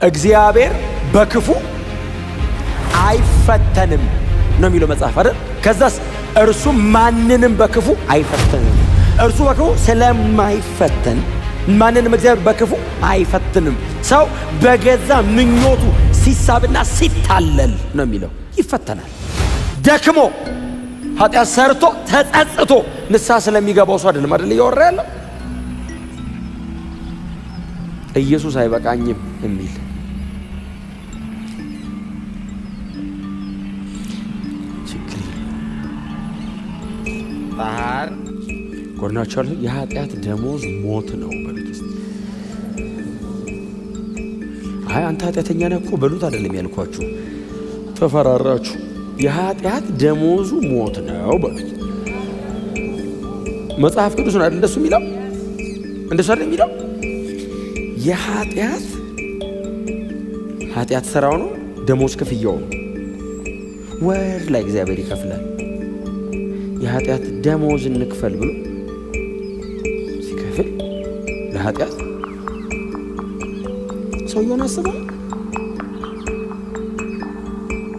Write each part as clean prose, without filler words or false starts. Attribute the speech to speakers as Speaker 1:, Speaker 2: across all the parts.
Speaker 1: እግዚአብሔር በክፉ አይፈተንም ነው የሚለው መጽሐፍ አይደል? ከዛስ እርሱ ማንንም በክፉ አይፈተንም። እርሱ በክፉ ስለማይፈተን ማንንም እግዚአብሔር በክፉ አይፈትንም። ሰው በገዛ ምኞቱ ሲሳብና ሲታለል ነው የሚለው ይፈተናል። ደክሞ ኃጢአት ሰርቶ ተጸጽቶ ንስሐ ስለሚገባው ሰው አይደለም አይደል እያወራ ያለው? ኢየሱስ አይበቃኝም የሚል ባህር ጎናቸው የኃጢአት ደሞዝ ሞት ነው በሉት። አይ አንተ ኃጢአተኛ ነህ እኮ በሉት አይደለም ያልኳችሁ፣ ተፈራራችሁ። የኃጢአት ደሞዙ ሞት ነው በሉት። መጽሐፍ ቅዱስ ነው አይደል እንደሱ የሚለው? እንደሱ አይደል የሚለው? ኃጢአት ስራው ነው፣ ደሞዝ ክፍያው ነው። ወር ላይ እግዚአብሔር ይከፍላል። የኃጢአት ደሞዝ እንክፈል ብሎ ሲከፍል ለኃጢአት ሰውየውን አስበው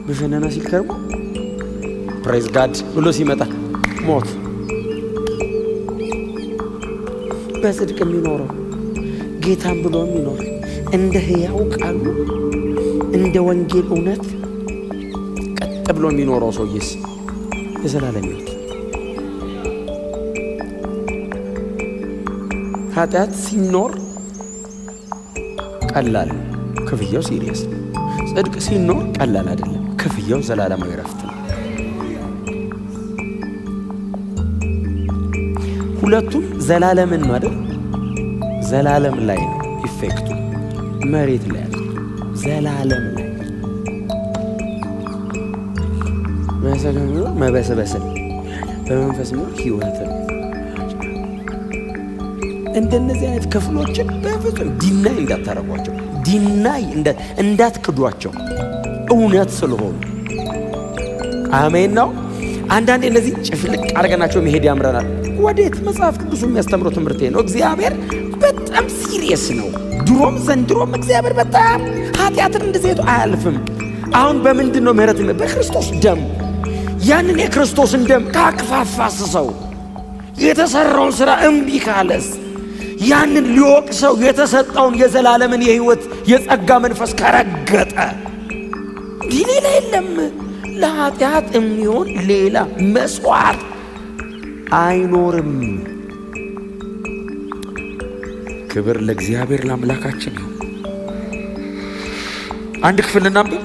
Speaker 1: በሸነና ሲል ከርሞ ፕሬዝ ጋድ ብሎ ሲመጣ ሞት። በጽድቅ የሚኖረው ጌታን ብሎ የሚኖር እንደ ሕያው ቃሉ እንደ ወንጌል እውነት ቀጥ ብሎ የሚኖረው ሰውዬስ የዘላለም ሕይወት። ኃጢአት ሲኖር ቀላል፣ ክፍያው ሲሪየስ። ጽድቅ ሲኖር ቀላል አይደለም፣ ክፍያው ዘላለማዊ ረፍት ነው። ሁለቱም ዘላለምን ነው አይደል? ዘላለም ላይ ነው ኢፌክቱ፣ መሬት ላይ አይደል? ዘላለም ላይ መበስበስን በመንፈስ ነው ሕይወትን። እንደነዚህ አይነት ክፍሎችን በፍጹም ዲናይ እንዳታረጓቸው፣ ዲናይ እንዳትክዷቸው እውነት ስለሆኑ። አሜን ነው። አንዳንዴ እነዚህ ጭፍልቅ አድርገናቸው መሄድ ያምረናል። ወዴት? መጽሐፍ ቅዱስ የሚያስተምረው ትምህርት ነው። እግዚአብሔር በጣም ሲሪየስ ነው። ድሮም ዘንድሮም እግዚአብሔር በጣም ኃጢአትን እንደዚህ አያልፍም። አሁን በምንድን ነው ምህረት? በክርስቶስ ደም። ያንን የክርስቶስን ደም ካክፋፋስሰው የተሰራውን ስራ እምቢ ካለስ ያንን ሊወቅሰው የተሰጠውን የዘላለምን የሕይወት የጸጋ መንፈስ ከረገጠ ሌላ የለም። ለኃጢአት የሚሆን ሌላ መስዋዕት አይኖርም። ክብር ለእግዚአብሔር ለአምላካችን ነው። አንድ ክፍል እናንብብ።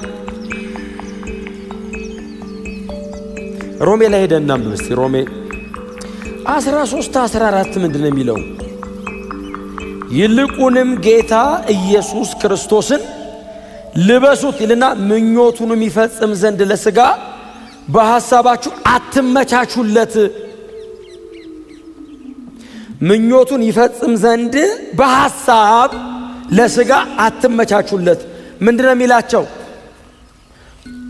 Speaker 1: ሮሜ ላይ ሄደን እናንብብ እስቲ። ሮሜ 13:14 ምንድን ነው የሚለው? ይልቁንም ጌታ ኢየሱስ ክርስቶስን ልበሱት ይልና ምኞቱን የሚፈጽም ዘንድ ለሥጋ በሐሳባችሁ አትመቻቹለት። ምኞቱን ይፈጽም ዘንድ በሐሳብ ለሥጋ አትመቻቹለት። ምንድነው የሚላቸው?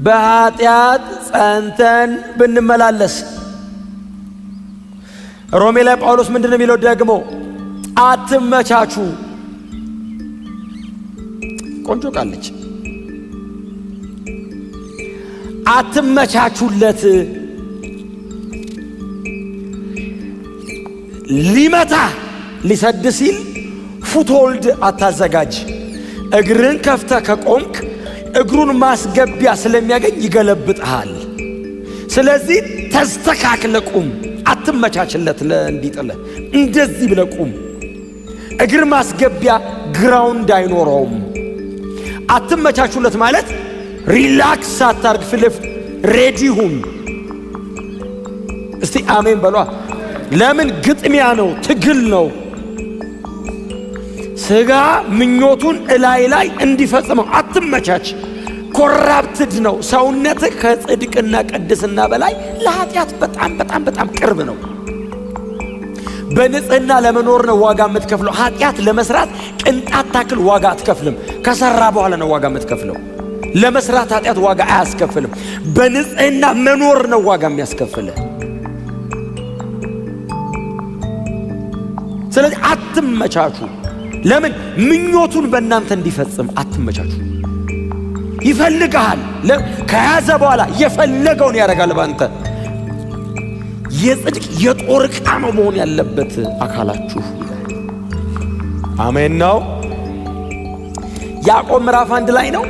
Speaker 1: በኃጢአት ጸንተን ብንመላለስ። ሮሜ ላይ ጳውሎስ ምንድነው የሚለው ደግሞ? አትመቻቹ። ቆንጆ ቃለች። አትመቻቹለት። ሊመታ ሊሰድ ሲል ፉትሆልድ አታዘጋጅ። እግርን ከፍተ ከቆምክ እግሩን ማስገቢያ ስለሚያገኝ ይገለብጥሃል። ስለዚህ ተስተካክለ ቁም። አትመቻችለት ለእንዲጥለ እንደዚህ ብለ ቁም። እግር ማስገቢያ ግራውንድ አይኖረውም። አትመቻቹለት ማለት ሪላክስ አታርግ፣ ፍልፍ ሬዲ ሁን። እስቲ አሜን በሏ። ለምን? ግጥሚያ ነው፣ ትግል ነው። ሥጋ ምኞቱን እላይ ላይ እንዲፈጽመው አትመቻች። ኮራፕትድ ነው ሰውነትህ። ከጽድቅና ቅድስና በላይ ለኃጢአት በጣም በጣም በጣም ቅርብ ነው። በንጽህና ለመኖር ነው ዋጋ የምትከፍለው። ኃጢአት ለመስራት ቅንጣት ታክል ዋጋ አትከፍልም። ከሰራ በኋላ ነው ዋጋ የምትከፍለው። ለመስራት ኃጢአት ዋጋ አያስከፍልም። በንጽህና መኖር ነው ዋጋ የሚያስከፍልህ። ስለዚህ አትመቻቹ ለምን ምኞቱን በእናንተ እንዲፈጽም አትመቻቹ። ይፈልጋል ከያዘ በኋላ የፈለገውን ያደርጋል ባንተ። የጽድቅ የጦር ዕቃ ነው መሆን ያለበት አካላችሁ። አሜን ነው። ያዕቆብ ምዕራፍ 1 ላይ ነው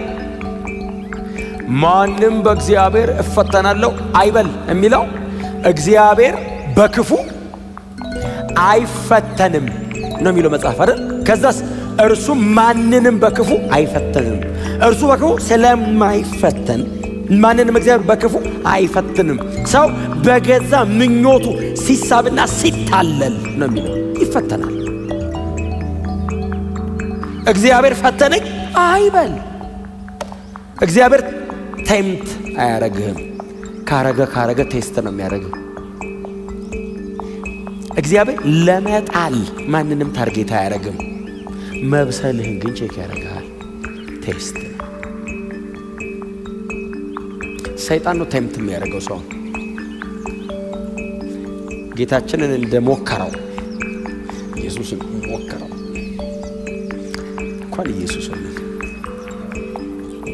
Speaker 1: ማንም በእግዚአብሔር እፈተናለሁ አይበል የሚለው። እግዚአብሔር በክፉ አይፈተንም ነው የሚለው መጽሐፍ አይደል? ከዛስ እርሱ ማንንም በክፉ አይፈተንም። እርሱ በክፉ ስለማይፈተን ማንንም እግዚአብሔር በክፉ አይፈትንም። ሰው በገዛ ምኞቱ ሲሳብና ሲታለል ነው የሚለው ይፈተናል። እግዚአብሔር ፈተነኝ አይበል። እግዚአብሔር ቴምት አያረግህም። ካረገ ቴስት ነው የሚያደርግህ። እግዚአብሔር ለመጣል ማንንም ታርጌት አያረግም። መብሰልህን ግን ቼክ ያደርግሃል። ቴስት ነው። ሰይጣን ነው ቴምት የሚያደርገው ሰው። ጌታችንን እንደሞከረው ኢየሱስን ሞከረው። እንኳን ኢየሱስ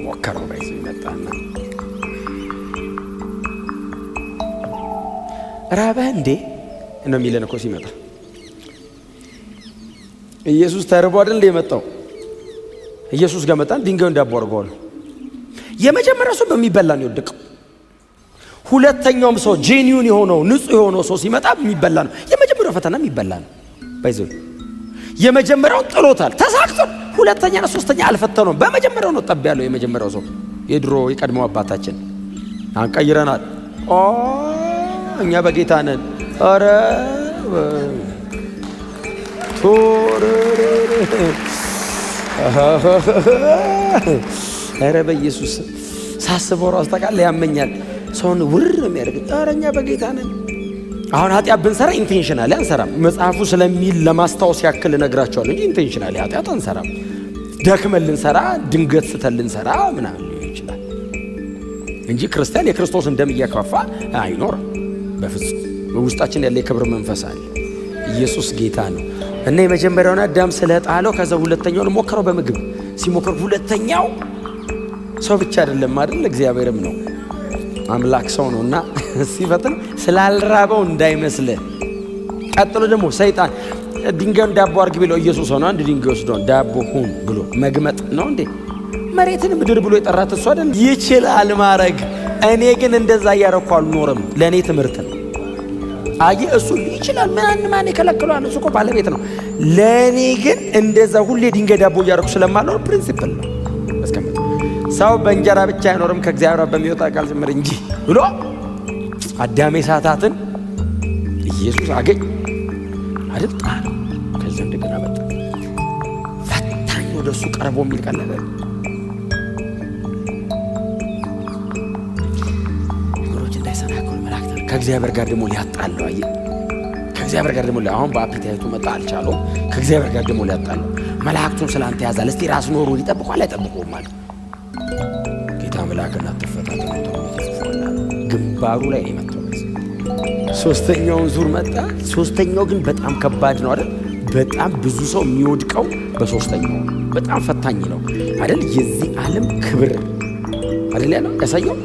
Speaker 1: ሞከረው ባይዘ ይመጣና ራበህ እንዴ ነው የሚለን እኮ ሲመጣ። ኢየሱስ ተርቦ አይደል እንደ የመጣው? ኢየሱስ ጋር መጣን፣ ድንጋዩን ዳቦ አድርገዋል። የመጀመሪያው ሰው በሚበላ ነው የወደቀው። ሁለተኛውም ሰው ጄኒዩን የሆነው ንጹህ የሆነው ሰው ሲመጣ የሚበላ ነው። የመጀመሪያው ፈተና የሚበላ ነው ባይዘ። የመጀመሪያው ጥሎታል፣ ተሳክቶ። ሁለተኛና ሶስተኛ አልፈተነውም። በመጀመሪያው ነው ጠብ ያለው የመጀመሪያው ሰው። የድሮ የቀድሞው አባታችን አንቀይረናል። እኛ በጌታ ነን። ኧረ ኧረ በኢየሱስ ሳስበው ራሱ ታውቃለህ ያመኛል። ሰውን ውር ነው የሚያደርግ። ኧረ እኛ በጌታ ነን። አሁን ኃጢአት ብንሰራ ኢንቴንሽናሊ አንሰራም። መጽሐፉ ስለሚል ለማስታወስ ያክል እነግራቸዋለሁ እንጂ ኢንቴንሽናሊ ኃጢአት አንሰራም። ደክመን ልንሰራ፣ ድንገት ስተን ልንሰራ ምናምን ሊሆን ይችላል እንጂ ክርስቲያን የክርስቶስን ደም እያከፋ አይኖርም በፍጹም። በውስጣችን ያለ የክብር መንፈስ አለ። ኢየሱስ ጌታ ነው። እና የመጀመሪያውን አዳም ስለጣለው ከዛ ሁለተኛውን ሞከረው በምግብ ሲሞክር፣ ሁለተኛው ሰው ብቻ አይደለም አይደል? እግዚአብሔርም ነው አምላክ ሰው ነውና ሲፈትን ስላልራበው እንዳይመስልህ። ቀጥሎ ደግሞ ሰይጣን ድንጋዩን ዳቦ አርግ ቢለው ኢየሱስ ሆነ አንድ ድንጋይ ወስዶ ዳቦ ሁን ብሎ መግመጥ ነው እንዴ? መሬትን ምድር ብሎ የጠራት እሱ አይደል? ይችላል ማረግ። እኔ ግን እንደዛ እያረኩ አልኖርም። ለእኔ ትምህርት ነው። አየ እሱ ይችላል። ማን ይከለክለዋል? እሱ እኮ ባለቤት ነው። ለእኔ ግን እንደዛ ሁሌ ድንጋይ ዳቦ እያረኩ ስለማልኖር ፕሪንሲፕል ነው አስቀምጥ። ሰው በእንጀራ ብቻ አይኖርም ከእግዚአብሔር በሚወጣ ቃል ጭምር እንጂ ብሎ አዳሜ ሳታትን ኢየሱስ አገኝ አይደል? ጣል። ከዛ እንደገና መጣ ፈታኝ ወደሱ ቀርቦ የሚል ቃል ነገር ነገሮች እንዳይሰናከሉ መላእክት ከእግዚአብሔር ጋር ደግሞ ሊያጣለው። አየ ከእግዚአብሔር ጋር ደግሞ አሁን በአፒታይቱ መጣ አልቻለው። ከእግዚአብሔር ጋር ደግሞ ሊያጣለው መላእክቱን ስላንተ ያዛል። እስቲ ራስ ኖሩ ይጠብቋል አይጠብቁም ማለት ጌታ መልአክና ተፈታተኑ ተወልፈውና ግንባሩ ላይ ነው የመጣው። ሶስተኛውን ዙር መጣ። ሶስተኛው ግን በጣም ከባድ ነው አይደል? በጣም ብዙ ሰው የሚወድቀው በሶስተኛው በጣም ፈታኝ ነው አይደል? የዚህ ዓለም ክብር አይደል ያለው ያሳየው።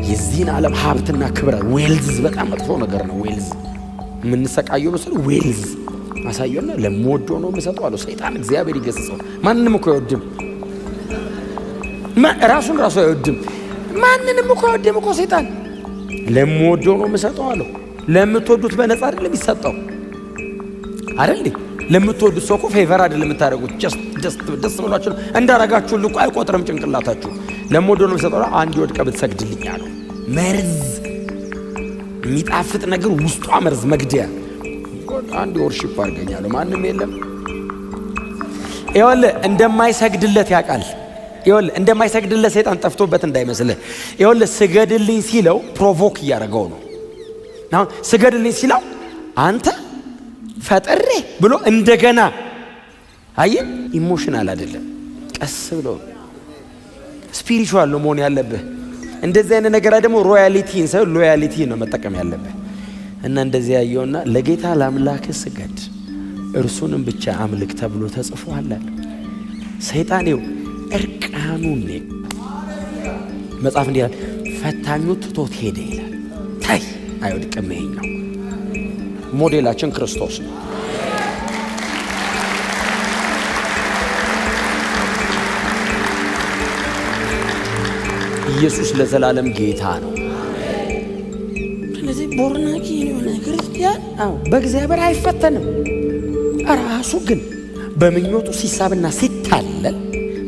Speaker 1: የዚህን ዓለም ሀብትና ክብር ዌልዝ በጣም መጥፎ ነገር ነው። ዌልዝ የምንሰቃየው መስሎ ዌልዝ አሳየውና ለምወደው ነው የምሰጠው አለው ሰይጣን። እግዚአብሔር ይገስጸው። ማንንም እኮ አይወድም። ራሱን ራሱ አይወድም። ማንንም እኮ አይወድም እኮ ሰይጣን። ለምወደው ነው የምሰጠው አለው። ለምትወዱት በነፃ አይደለም የሚሰጠው አይደል እንዴ? ለምትወዱት ሰው እኮ ፌቨር አይደለም የምታደርጉት። ደስ ብሏችሁ እንዳረጋችሁ እኮ አይቆጥርም ጭንቅላታችሁ። ለምወደው ነው የምሰጠው። አንድ ወድቀ ብትሰግድልኝ አለው። መርዝ የሚጣፍጥ ነገር ውስጧ መርዝ መግደያ አንድ ወርሺፕ አድርገኛለሁ። ማንም የለም። ይኸውልህ እንደማይሰግድለት ያውቃል። ይኸውልህ እንደማይሰግድለት ሰይጣን ጠፍቶበት እንዳይመስልህ። ይኸውልህ ስገድልኝ ሲለው ፕሮቮክ እያደረገው ነው። አሁን ስገድልኝ ሲለው አንተ ፈጥሬ ብሎ እንደገና አየህ፣ ኢሞሽናል አይደለም፣ ቀስ ብሎ ስፒሪቹዋል ነው መሆን ያለብህ። እንደዚህ አይነት ነገር ደግሞ ሮያሊቲን ሳይሆን ሎያሊቲ ነው መጠቀም ያለብህ። እና እንደዚህ ያየውና ለጌታ ለአምላክህ ስገድ እርሱንም ብቻ አምልክ ተብሎ ተጽፏል አለ። ሰይጣኔው እርቃኑን መጽሐፍ እንዲህ ይላል፣ ፈታኙ ትቶት ሄደ ይላል። ታይ አይወድቅም። ይሄኛው ሞዴላችን ክርስቶስ ነው። ኢየሱስ ለዘላለም ጌታ ነው። ስለዚህ ቦርናኪ የሆነ ክርስቲያን በእግዚአብሔር አይፈተንም። ራሱ ግን በምኞቱ ሲሳብና ሲታለል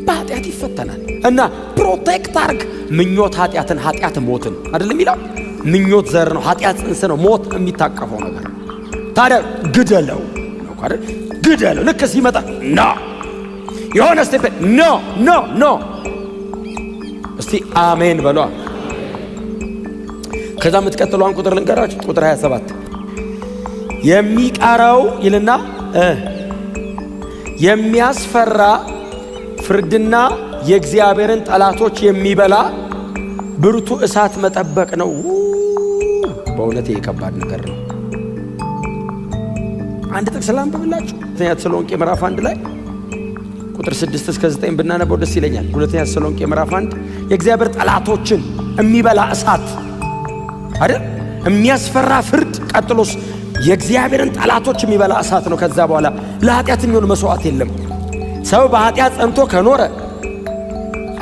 Speaker 1: በኃጢአት ይፈተናል። እና ፕሮቴክት አርግ። ምኞት ኃጢአትን፣ ኃጢአት ሞትን አይደለም ይላል። ምኞት ዘር ነው፣ ኃጢአት ጽንስ ነው፣ ሞት የሚታቀፈው ነገር ነው። ታዲያ ግደለው ነው አይደል? ግደለው። ልክ ሲመጣ ኖ የሆነ ስቴፕ ኖ ኖ ኖ። እስቲ አሜን በሏ። ከዛ የምትቀጥለዋን ቁጥር ልንገራችሁ። ቁጥር 27 የሚቀረው ይልና የሚያስፈራ ፍርድና የእግዚአብሔርን ጠላቶች የሚበላ ብርቱ እሳት መጠበቅ ነው። በእውነት የከባድ ነገር ነው። አንድ ጥቅስ ላንብብላችሁ። ሁለተኛ ተሰሎንቄ ምዕራፍ 1 ላይ ቁጥር 6 እስከ 9 ብናነበው ደስ ይለኛል። ሁለተኛ ተሰሎንቄ ምዕራፍ 1 የእግዚአብሔር ጠላቶችን የሚበላ እሳት አይደል? የሚያስፈራ ፍርድ፣ ቀጥሎስ የእግዚአብሔርን ጠላቶች የሚበላ እሳት ነው። ከዛ በኋላ ለኃጢአት የሚሆን መስዋዕት የለም። ሰው በኃጢአት ጸንቶ ከኖረ፣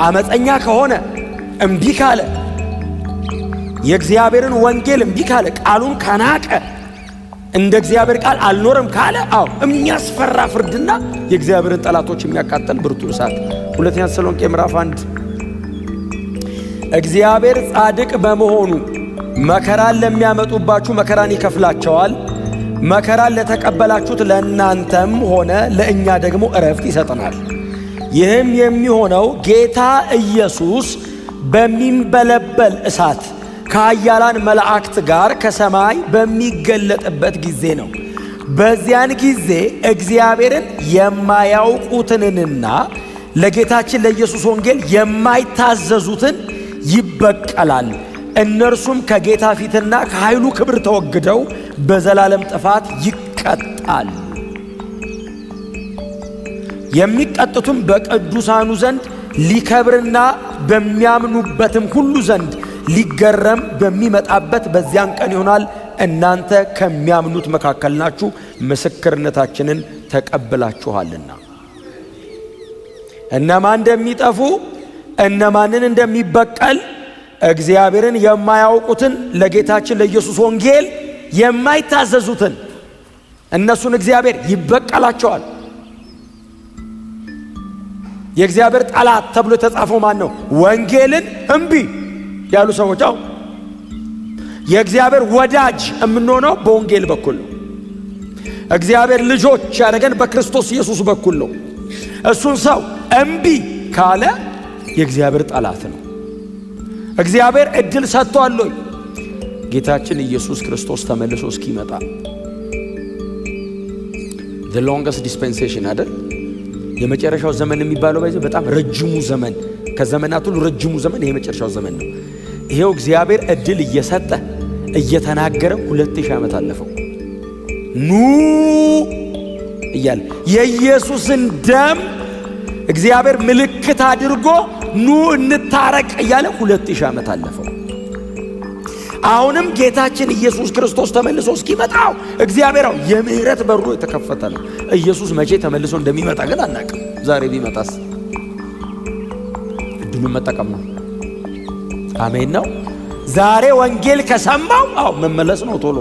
Speaker 1: አመፀኛ ከሆነ፣ እምቢ ካለ፣ የእግዚአብሔርን ወንጌል እምቢ ካለ፣ ቃሉን ከናቀ፣ እንደ እግዚአብሔር ቃል አልኖርም ካለ የሚያስፈራ ፍርድና የእግዚአብሔርን ጠላቶች የሚያቃጥል ብርቱ እሳት። ሁለተኛ ተሰሎንቄ ምዕራፍ 1 እግዚአብሔር ጻድቅ በመሆኑ መከራን ለሚያመጡባችሁ መከራን ይከፍላቸዋል። መከራን ለተቀበላችሁት ለእናንተም ሆነ ለእኛ ደግሞ ዕረፍት ይሰጠናል። ይህም የሚሆነው ጌታ ኢየሱስ በሚንበለበል እሳት ከኃያላን መላእክት ጋር ከሰማይ በሚገለጥበት ጊዜ ነው። በዚያን ጊዜ እግዚአብሔርን የማያውቁትንና ለጌታችን ለኢየሱስ ወንጌል የማይታዘዙትን ይበቀላል። እነርሱም ከጌታ ፊትና ከኃይሉ ክብር ተወግደው በዘላለም ጥፋት ይቀጣሉ። የሚቀጡትም በቅዱሳኑ ዘንድ ሊከብርና በሚያምኑበትም ሁሉ ዘንድ ሊገረም በሚመጣበት በዚያን ቀን ይሆናል። እናንተ ከሚያምኑት መካከል ናችሁ፣ ምስክርነታችንን ተቀብላችኋልና። እነማን እንደሚጠፉ እነማንን እንደሚበቀል እግዚአብሔርን የማያውቁትን ለጌታችን ለኢየሱስ ወንጌል የማይታዘዙትን እነሱን እግዚአብሔር ይበቀላቸዋል። የእግዚአብሔር ጠላት ተብሎ የተጻፈው ማን ነው? ወንጌልን እምቢ ያሉ ሰዎች። የእግዚአብሔር ወዳጅ የምንሆነው በወንጌል በኩል ነው። እግዚአብሔር ልጆች ያደረገን በክርስቶስ ኢየሱስ በኩል ነው። እሱን ሰው እምቢ ካለ የእግዚአብሔር ጠላት ነው። እግዚአብሔር እድል ሰጥቷል። ጌታችን ኢየሱስ ክርስቶስ ተመልሶ እስኪመጣ the longest dispensation አይደል? የመጨረሻው ዘመን የሚባለው በጣም ረጅሙ ዘመን፣ ከዘመናት ሁሉ ረጅሙ ዘመን ይሄ የመጨረሻው ዘመን ነው። ይሄው እግዚአብሔር እድል እየሰጠ እየተናገረ 2000 ዓመት አለፈው። ኑ እያለ የኢየሱስን ደም እግዚአብሔር ምልክት አድርጎ ኑ እንታረቅ እያለ 2000 ዓመት አለፈው። አሁንም ጌታችን ኢየሱስ ክርስቶስ ተመልሶ እስኪመጣው እግዚአብሔር የምህረት በሩ የተከፈተ ነው። ኢየሱስ መቼ ተመልሶ እንደሚመጣ ግን አናውቅም። ዛሬ ቢመጣስ እድሉን መጠቀም ነው። አሜን ነው። ዛሬ ወንጌል ከሰማው መመለስ ነው ቶሎ